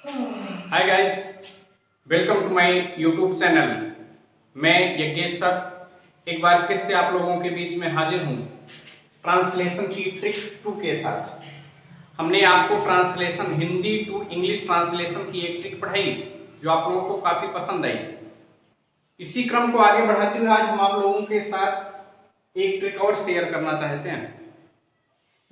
Hi guys, welcome to my YouTube channel. मैं Yagnesh sir एक बार फिर से आप लोगों के बीच में हाजिर हूँ ट्रांसलेशन की ट्रिक 2 के साथ। हमने आपको translation Hindi to English translation की एक ट्रिक पढ़ाई जो आप लोगों को काफ़ी पसंद आई। इसी क्रम को आगे बढ़ाते हुए आज हम आप लोगों के साथ एक ट्रिक और शेयर करना चाहते हैं।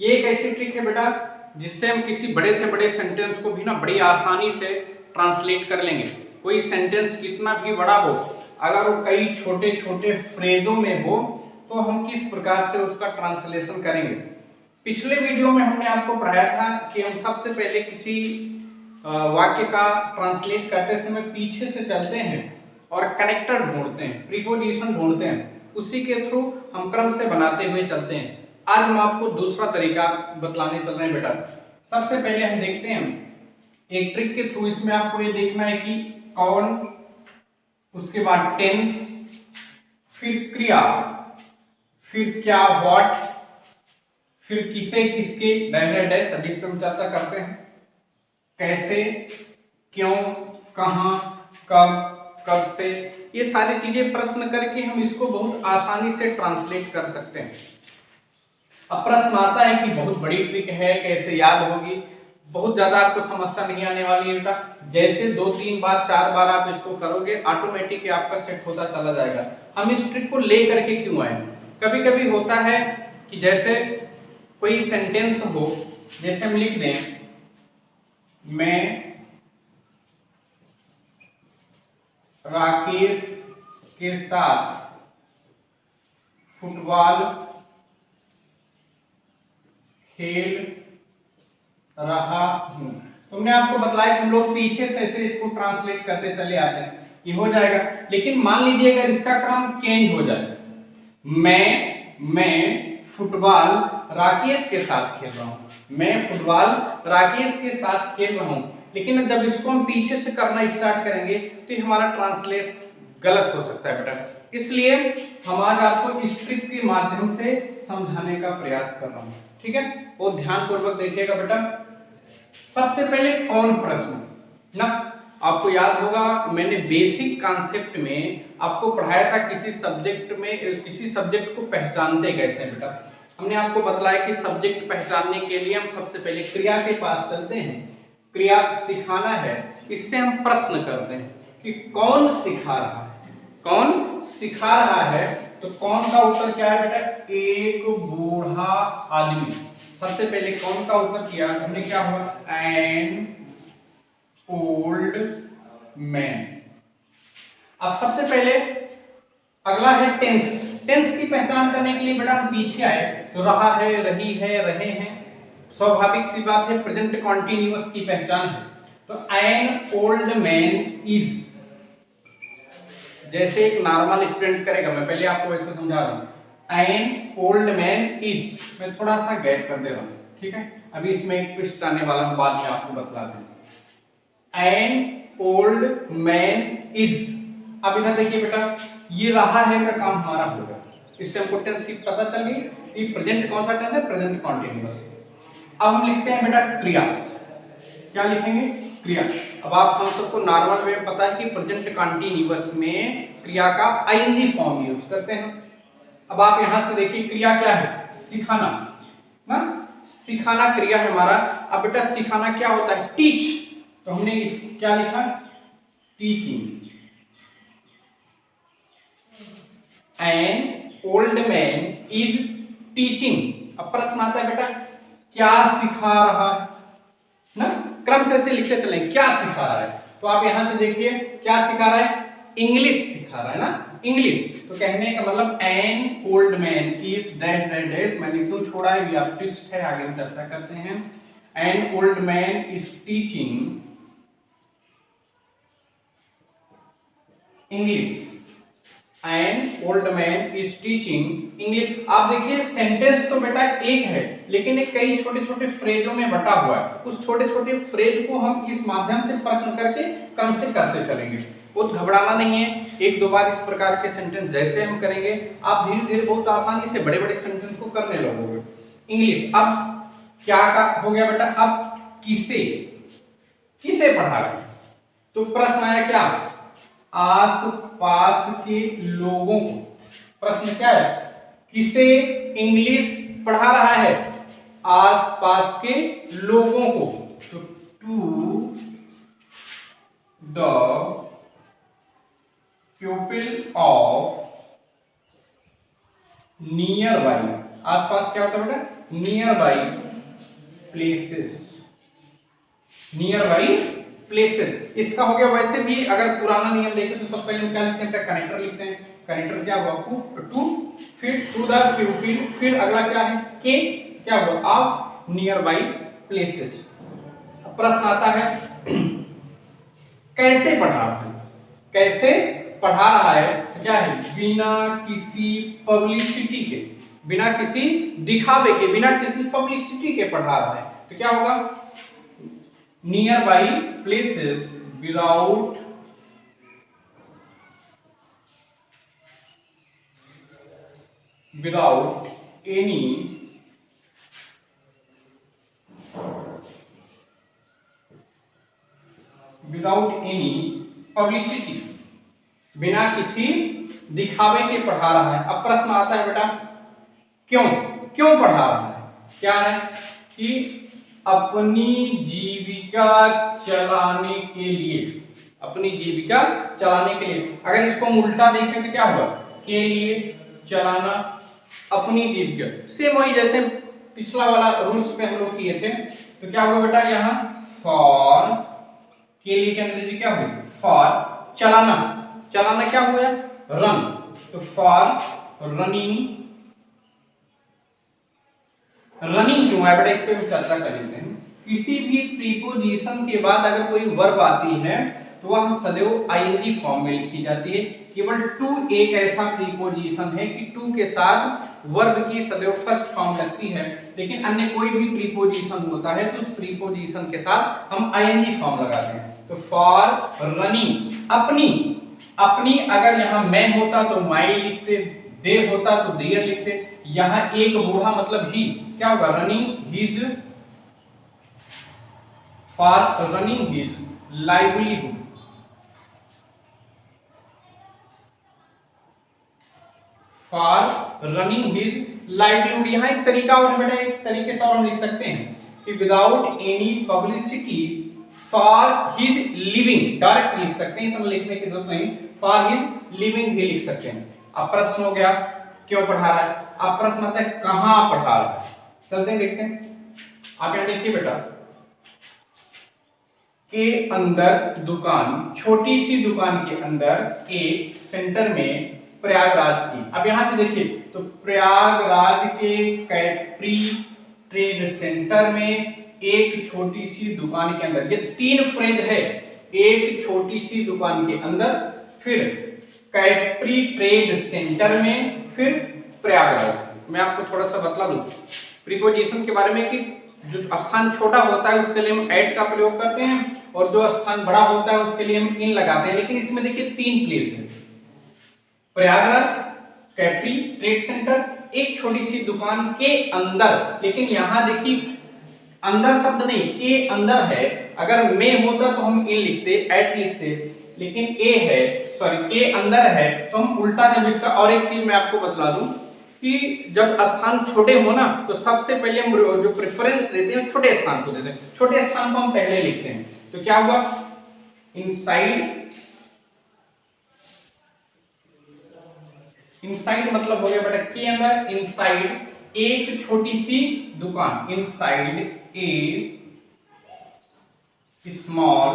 ये एक ऐसी ट्रिक है बेटा जिससे हम किसी बड़े से बड़े सेंटेंस को भी ना बड़ी आसानी से ट्रांसलेट कर लेंगे। कोई सेंटेंस कितना भी बड़ा हो, अगर वो कई छोटे छोटे फ्रेजों में हो तो हम किस प्रकार से उसका ट्रांसलेशन करेंगे। पिछले वीडियो में हमने आपको पढ़ाया था कि हम सबसे पहले किसी वाक्य का ट्रांसलेट करते समय पीछे से चलते हैं और कनेक्टर ढूंढते हैं, प्रीपोजिशन ढूंढते हैं, उसी के थ्रू हम क्रम से बनाते हुए चलते हैं। आज हम आपको दूसरा तरीका बतलाने चल रहे हैं बेटा। सबसे पहले हम देखते हैं एक ट्रिक के थ्रू। इसमें आपको ये देखना है कि कौन, उसके बाद टेंस, फिर क्रिया, फिर क्या व्हाट, फिर किसे किसके डैश डैश सभी पे हम चर्चा करते हैं। कैसे, क्यों, कहां, कब, कब से, ये सारी चीजें प्रश्न करके हम इसको बहुत आसानी से ट्रांसलेट कर सकते हैं। अब प्रश्न आता है कि बहुत बड़ी ट्रिक है, कैसे याद होगी। बहुत ज्यादा आपको समस्या नहीं आने वाली है बेटा। जैसे 2-3 बार 4 बार आप इसको करोगे ऑटोमेटिक आपका सेट होता चला जाएगा। हम इस ट्रिक को ले करके क्यों आए? कभी कभी होता है कि जैसे कोई सेंटेंस हो, जैसे हम लिख दें मैं राकेश के साथ फुटबॉल खेल रहा हूं। तुमने आपको बताया कि हम लोग पीछे से ऐसे इसको ट्रांसलेट करते चले आते हैं, ये हो जाएगा। लेकिन मान लीजिए अगर इसका क्रम चेंज हो जाए, मैं फुटबॉल राकेश के साथ खेल रहा हूं, मैं फुटबॉल राकेश के साथ खेल रहा हूं। लेकिन जब इसको हम पीछे से करना स्टार्ट करेंगे तो हमारा ट्रांसलेट गलत हो सकता है बेटा। इसलिए हम आज आपको इस ट्रिक के माध्यम से समझाने का प्रयास कर रहा हूं, ठीक है? वो ध्यान पूर्वक देखिएगा बेटा। सबसे पहले कौन प्रश्न ना, आपको याद होगा मैंने बेसिक कॉन्सेप्ट में आपको पढ़ाया था किसी सब्जेक्ट को पहचानते कैसे बेटा। हमने आपको बताया कि सब्जेक्ट पहचानने के लिए हम सबसे पहले क्रिया के पास चलते हैं। क्रिया सिखाना है, इससे हम प्रश्न करते हैं कि कौन सिखा रहा है, कौन सिखा रहा है। तो कौन का उत्तर क्या है बेटा? एक बूढ़ा आदमी। सबसे पहले कौन का उत्तर किया हमने, क्या हुआ? An old man. अब सबसे पहले अगला है टेंस। टेंस की पहचान करने के लिए बेटा हम पीछे आए तो रहा है, रही है, रहे हैं। स्वाभाविक सी बात है, प्रेजेंट कॉन्टिन्यूअस की पहचान है। तो एन ओल्ड मैन इज, जैसे एक नॉर्मल स्टूडेंट करेगा, मैं पहले आपको ऐसे समझा रहा हूं। एन ओल्ड मैन इज, मैं थोड़ा सा गैप कर दे रहा हूं, ठीक है? अभी इसमें एक ट्विस्ट आने वाला है, बाद में आपको बतला दें। N old man is. अब इधर देखिए बेटा, ये रहा है का काम हमारा होगा, इससे हमको टेंस की पता चल गई कि प्रेजेंट कौन सा टेंस है, प्रेजेंट कॉन्टिन्यूअस। अब हम लिखते हैं बेटा क्रिया। क्या लिखेंगे? क्रिया। अब आप हम सबको नॉर्मल में पता है कि प्रेजेंट कॉन्टिन्यूअस में क्रिया का आईएनजी फॉर्म यूज करते हैं। अब आप यहां से देखिए क्रिया क्या है? सिखाना ना, सिखाना क्रिया है हमारा। अब बेटा सिखाना क्या होता है? टीच। तो हमने क्या लिखा? Teaching. N old man is teaching. अब प्रश्न आता है बेटा क्या सिखा रहा है ना, क्रम से ऐसे लिखते चले, क्या सिखा रहा है। तो आप यहां से देखिए क्या सिखा रहा है? इंग्लिश सिखा रहा है ना, इंग्लिश। तो कहने का मतलब N old man is dash dash dash. मैंने क्यों छोड़ा है, ये आप ट्विस्ट है, आगे हम चर्चा करते हैं। N old man is teaching English. N old man is teaching English. आप देखिए सेंटेंस तो बेटा एक है, लेकिन ये कई छोटे छोटे फ्रेजों में बटा हुआ है। उस छोटे छोटे फ्रेज को हम इस माध्यम से प्रश्न करके क्रम से करते चलेंगे। बहुत घबराना नहीं है, 1-2 बार इस प्रकार के सेंटेंस जैसे हम करेंगे आप धीरे धीरे बहुत आसानी से बड़े बड़े सेंटेंस को करने लगोगे। इंग्लिश। अब क्या का हो गया बेटा? अब किसे, किसे पढ़ा रहे हैं? तो प्रश्न आया क्या, आस पास के लोगों को। प्रश्न क्या है, किसे इंग्लिश पढ़ा रहा है? आस पास के लोगों को। तो to the people of nearby, आसपास क्या होता है बेटा, nearby places, nearby places. इसका हो गया। वैसे भी अगर पुराना नियम देखें तो सबसे पहले हम क्या लिखते हैं, कनेक्टर लिखते हैं। कनेक्टर क्या हुआ, टू, फिर टू द पीपल, फिर अगला क्या है, के, क्या हुआ, ऑफ नियर बाई प्लेसेस। प्रश्न आता है कैसे पढ़ा रहा है, कैसे पढ़ा रहा है, क्या है, बिना किसी पब्लिसिटी के, बिना किसी दिखावे के, बिना किसी पब्लिसिटी के पढ़ा रहा है। तो क्या होगा, near by places without any publicity, बिना किसी दिखावे के पढ़ा रहा है। अब प्रश्न आता है बेटा क्यों, क्यों पढ़ा रहा है? क्या है कि अपनी जीविका चलाने के लिए, अपनी जीविका चलाने के लिए। अगर इसको हम उल्टा देखें तो क्या होगा, के लिए, चलाना, अपनी जीविका। सेम वही जैसे पिछला वाला रूल्स पे हम लोग किए थे। तो क्या होगा बेटा, यहाँ फॉर, के लिए की अंग्रेजी क्या होगी, फॉर, चलाना, चलाना क्या हो गया, रन। तो फॉर रनिंग, रनिंग क्यों है बेटा, इस पे भी चर्चा कर लेते हैं। किसी भी प्रीपोजिशन के बाद अगर कोई वर्ब आती है तो वह सदैव आईएनजी फॉर्म में लिखी जाती है। केवल टू एक ऐसा प्रीपोजिशन है कि टू के साथ वर्ब की सदैव फर्स्ट फॉर्म लगती है, लेकिन अन्य कोई भी प्रीपोजिशन होता है तो उस प्रीपोजिशन के साथ हम आईएनजी फॉर्म लगाते हैं। तो फॉर रनिंग, अपनी, अपनी अगर यहाँ मैं होता तो माई लिखते, दे होता तो देयर लिखते, यहाँ एक बूढ़ा मतलब ही, क्या होगा, running his, for running his livelihood, for running his livelihood. यहाँ एक तरीका और बेटा, एक तरीके से और हम लिख सकते हैं कि without any publicity for his living, direct लिख सकते हैं, तो लिखने की जरूरत नहीं, फॉर हिज लिविंग भी लिख सकते हैं। अब प्रश्न हो गया क्यों पढ़ा रहा है। अब प्रश्न आता है कहां पढ़ा रहा है, चलते हैं देखते हैं। आप यहां देखिए बेटा, के अंदर दुकान, छोटी सी दुकान के अंदर एक सेंटर में प्रयागराज की। अब यहां से देखिए तो प्रयागराज के कैप्री ट्रेड सेंटर में एक छोटी सी दुकान के अंदर, ये तीन फ्रेज है, एक छोटी सी दुकान के अंदर, फिर कैप्री ट्रेड सेंटर में, फिर प्रयागराज। मैं आपको थोड़ा सा बतला दूं प्रीपोजिशन के बारे में कि जो स्थान छोटा होता है उसके लिए हम एट का प्रयोग करते हैं और जो स्थान बड़ा होता है उसके लिए हम इन लगाते हैं। लेकिन इसमें देखिए तीन प्लेस है, प्रयागराज, कैप्री ट्रेड सेंटर, एक छोटी सी दुकान के अंदर। लेकिन यहां देखिए अंदर शब्द नहीं, के अंदर है। अगर में होता तो हम इन लिखते, एट लिखते, लेकिन ए है, सॉरी के अंदर है तो हम उल्टा जब इसका। और एक चीज मैं आपको बतला दूं कि जब स्थान छोटे हो ना तो सबसे पहले हम जो प्रेफरेंस देते हैं छोटे स्थान को देते हैं, छोटे स्थान को हम पहले लिखते हैं। तो क्या हुआ, इनसाइड, इनसाइड मतलब हो गया बेटा के अंदर, इनसाइड एक छोटी सी दुकान, inside a small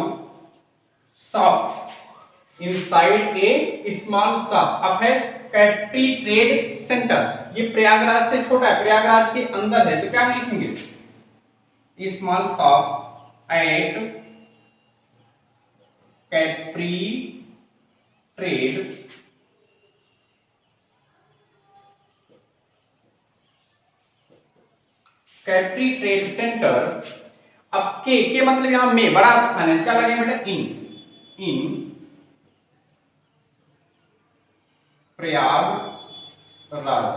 shop, inside a small shop. अब है कैप्री ट्रेड सेंटर, ये प्रयागराज से छोटा है, प्रयागराज के अंदर है, तो क्या हम लिखेंगे, small shop at Capri trade Capri trade centre. अब के मतलब यहां में बड़ा स्थान है, क्या लगेगा बेटा, इन प्रयागराज,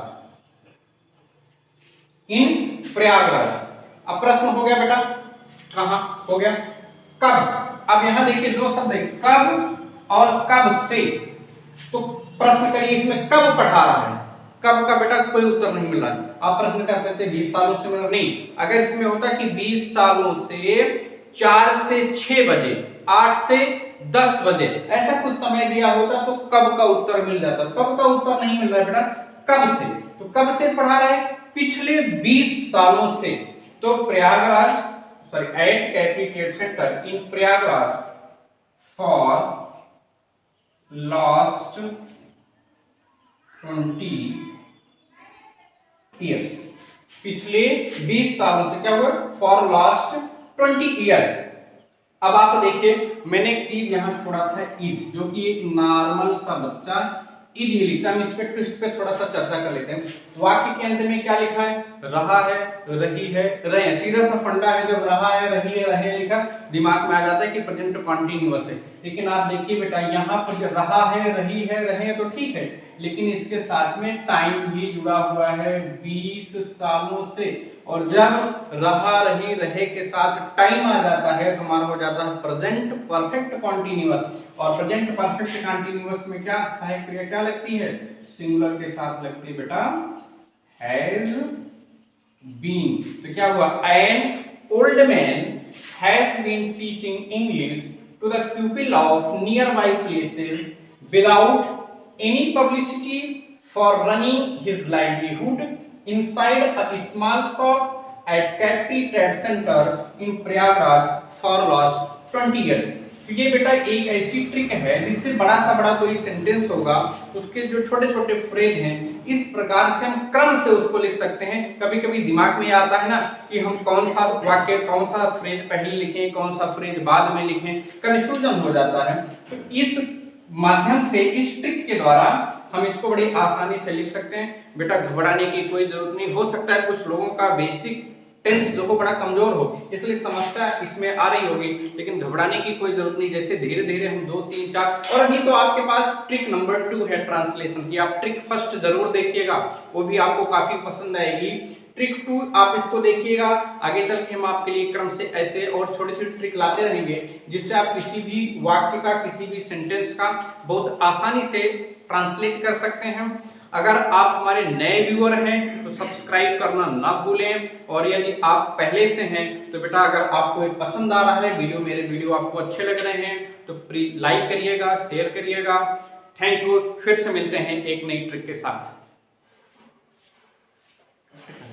इन प्रयागराज। अब प्रश्न हो गया बेटा कहां, हो गया कब, अब यहाँ देखिए दो शब्द है, कब और कब से। तो प्रश्न करिए इसमें कब पढ़ा रहा है, कब का बेटा कोई उत्तर नहीं मिल रहा है। आप प्रश्न कर सकते हैं 20 सालों से मिल रहा नहीं, अगर इसमें होता कि 20 सालों से 4 से 6 बजे, 8 से 10 बजे, ऐसा कुछ समय दिया होता तो कब का उत्तर मिल जाता। कब का उत्तर नहीं मिल रहा है बेटा, कब से। तो कब से पढ़ा रहा है, पिछले 20 सालों से। तो Prayagraj sorry at Capri Trade centre in Prayagraj for last 20 years, पिछले 20 सालों से क्या हुआ, फॉर लास्ट 20 ईयर। अब आप देखिए मैंने एक चीज यहां छोड़ा था इज, जो कि एक नॉर्मल सा बच्चा इज ही लिखता है। हम इस पे ट्विस्ट पे थोड़ा सा चर्चा कर लेते हैं। वाक्य के अंत में क्या लिखा है, रहा है, रही है, रहे। सीधा सा फंडा है, जब रहा है, रही है, रहे लिखा दिमाग में आ जाता है कि प्रेजेंट कंटीन्यूअस है। लेकिन आप देखिए बेटा यहाँ पर जो रहा है, रही है, रहे तो ठीक है, लेकिन इसके साथ में टाइम भी जुड़ा हुआ है 20 सालों से। और जब रहा, रही, रहे के साथ टाइम आ जाता है तो हमारा हो जाता है प्रेजेंट परफेक्ट कंटीन्यूअस। और प्रेजेंट परफेक्ट कंटीन्यूअस में क्या सहायक क्रिया क्या लगती है, सिंगुलर के साथ लगती है बेटा हैज बीन। तो क्या हुआ, an old man has been teaching English to the people of nearby places without any publicity for running his livelihood inside a small shop at Capri Trade Center in Prayagraj for last 20 years। तो ये बेटा एक ऐसी trick है जिससे बड़ा सा बड़ा कोई सेंटेंस होगा, उसके जो छोटे छोटे फ्रेज हैं इस प्रकार से हम क्रम से उसको लिख सकते हैं। कभी कभी दिमाग में आता है ना कि हम कौन सा वाक्य, कौन सा फ्रेज पहले लिखें, कौन सा फ्रेज बाद में लिखें, कंफ्यूजन हो जाता है। तो इस माध्यम से, इस ट्रिक के द्वारा हम इसको बड़ी आसानी से लिख सकते हैं। बेटा घबराने की कोई जरूरत नहीं। हो सकता है कुछ लोगों का बेसिक टेंस देखो बड़ा कमजोर हो, इसलिए समस्या इसमें आ रही होगी, लेकिन घबराने की कोई जरूरत नहीं। जैसे धीरे धीरे हम 2 3 4 और अभी तो आपके पास ट्रिक नंबर 2 है ट्रांसलेशन की। आप ट्रिक फर्स्ट जरूर देखिएगा, वो भी आपको काफी पसंद आएगी। ट्रिक 2 आप इसको देखिएगा, आगे चल के हम आपके लिए क्रम से ऐसे और छोटे छोटे ट्रिक लाते रहेंगे जिससे आप किसी भी वाक्य का, किसी भी सेंटेंस का बहुत आसानी से ट्रांसलेट कर सकते हैं। अगर आप हमारे नए व्यूअर हैं तो सब्सक्राइब करना ना भूलें, और यदि आप पहले से हैं तो बेटा अगर आपको पसंद आ रहा है वीडियो, मेरे वीडियो आपको अच्छे लग रहे हैं तो प्लीज लाइक करिएगा, शेयर करिएगा। Thank you. फिर से मिलते हैं एक नई ट्रिक के साथ।